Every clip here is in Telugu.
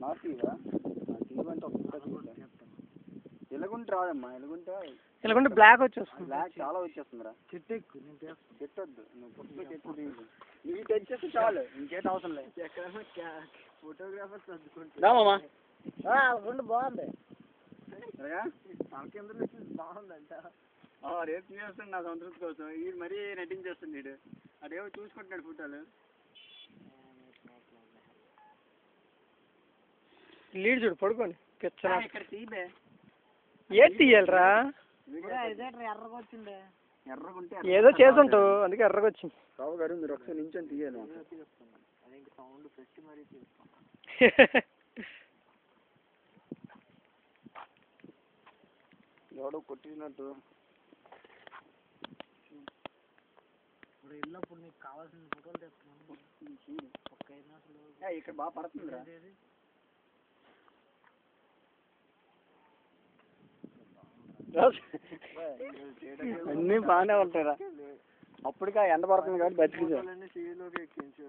నాకు తీవా తీవంటే ఒక్కసారి ఎలుగుంటే రాదమ్మా ఎలుగుంటే బ్లాక్ వచ్చేస్తుంది. బ్లాక్ చాలా వచ్చేస్తుందిరా. చెట్టు ఎక్కువ చెట్టొద్దు నువ్వు పుట్టులో చెట్టు తీయదు నీకు తెచ్చేస్తే చాలు ఇంకేట అవసరం లేదు. ఎక్కడైనా ఫోటోగ్రాఫర్ చదువుకుంటా బాగుంది తనకెందుకు బాగుందంట. రేపు తీసేస్తాడు నా సంతృప్తి కోసం. ఇది మరీ నటించేస్తుంది వీడు. అదేమో చూసుకుంటున్నాడు ఫోటోలు. లీడ్ చూడు పడుకోండి ఇక్కడ తీయబే ఏది తీయాలరా ఎర్రగొచ్చిండే ఎర్రగుంటే ఏదో చేసుంటావు అందుకే ఎర్రగొచ్చింది. రావు గారు మీరు ఒకసారి నించొని తీయాలి. సౌండ్ పెట్టి మరీ ఎవడో కొట్టినట్టు వెళ్ళినప్పుడు నీకు కావాల్సిన ఫోటోలు తెస్తున్నాను. ఇక్కడ బాగా పడుతుందిరా. అన్నీ బాగానే ఉంటాయిరా. అప్పటికా ఎండ పడుతుంది కాబట్టి బతికించు.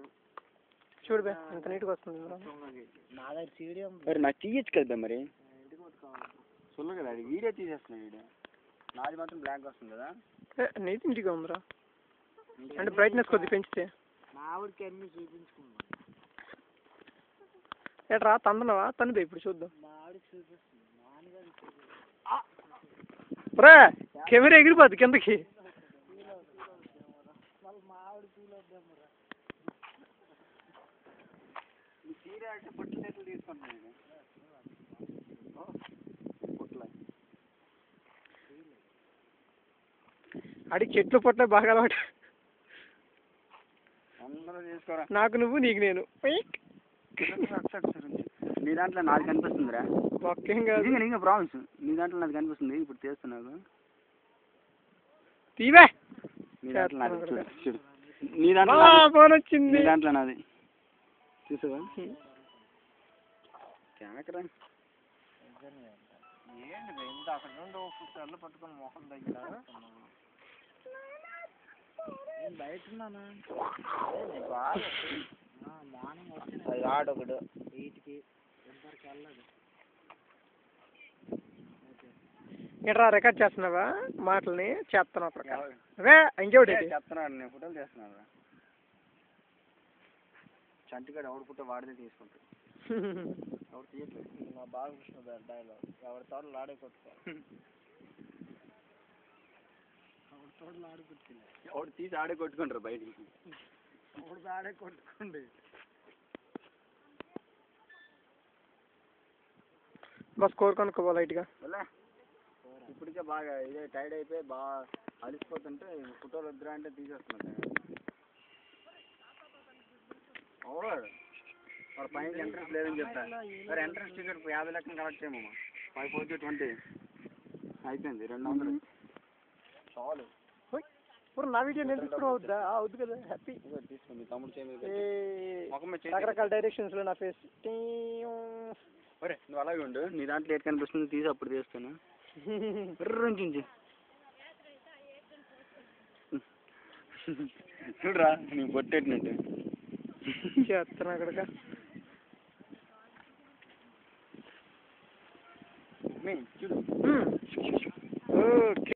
చూడు బే ఎంత నీట్గా వస్తుంది. మరి నాకు తీయచ్చు కదా మరి సుల్లు కదా అది వీడియో తీసేస్తున్నాయి. వీడియో నాది మాత్రం బ్లాక్ వస్తుంది కదా. నీట్గా ఉందిరా అంటే బ్రైట్నెస్ కొద్ది పెంచితే. మావిడికి అన్ని చూపించుకున్నా ఏట్రా తందనవా తనదే ఇప్పుడు చూద్దాం. రా కెమెరా ఎగిరిపోద్ది కిందకి. అడిగి చెట్లు పొట్ల బాగా అలవాటు. నాకు నువ్వు నీకు నేను. నీ దాంట్లో నాది కనిపిస్తుందిరా. ఒకేం కాదు ఇంకా ప్రాబ్లమ్స్. నీ దాంట్లో నాది కనిపిస్తుంది ఇప్పుడు చేస్తున్నావు. తీవే నీ దాంట్లో నాది చూడు. నీ దాంట్లో ఫోన్ వచ్చింది. నీ దాంట్లో నాది చూసావా కెమెరా ఏంటి ఇంత అక్కడ నుండి ఒకసారి పట్టుకొని మొహం దగ్గర బయట ఉన్నానా మార్నింగ్ వచ్చింది ఆడొకడు 8కి ఎంతవరకు వెళ్ళదు. ఎట్రా రికార్డ్ చేస్తున్నావా మాటల్ని చేస్తున్నావు అదే ఇంకోటి చెప్తున్నాడు. నేను ఫోటోలు చేస్తున్నాను. చంటిగాడు ఎవడు ఫోటో వాడితే తీసుకుంటాడు. ఎవరు తీయట్లేదు. మా బాలకృష్ణ డైలాగ్ ఎవరి తోటలు ఆడే కొట్టుకోవాలి. ఎవరి తోటలు ఆడే కొట్టుకోలేదు. ఎవడు తీసి ఆడే కొట్టుకుంటారు బయటికి. ఎవడు ఆడే కొట్టుకోండి. బస్ స్కోర్ కనుక్కోవాలి లైట్గా. ఇప్పటికే బాగా ఇదే టైర్డ్ అయిపోయి బాగా అలిసిపోతుంటే ఫోటోలు వద్దురా అంటే తీసేస్తున్నాడు. అవునాడు వాడు పైన ఎంట్రెన్స్ లేదని చెప్తాను. మరి ఎంట్రెన్స్ టికెట్ 50 లక్షలు కలెక్ట్ చేయమమ్మా. 540 అయిపోయింది 200 చాలు. నా వీడియో నేను తీసుకున్నావు అవుద్దా? అవుద్దు కదా హ్యాపీ తీసుకుంది తమ్ముడు రకరకాల డైరెక్షన్స్ లో నా ఫేస్. ఒరే నువ్వు అలాగే ఉండు. నీ దాంట్లో ఏది కనిపిస్తుంది తీసి అప్పుడు తీస్తాను. చూడరా నువ్వు పొట్టేటినట్టు చేస్తున్నా అక్కడిక చూడు.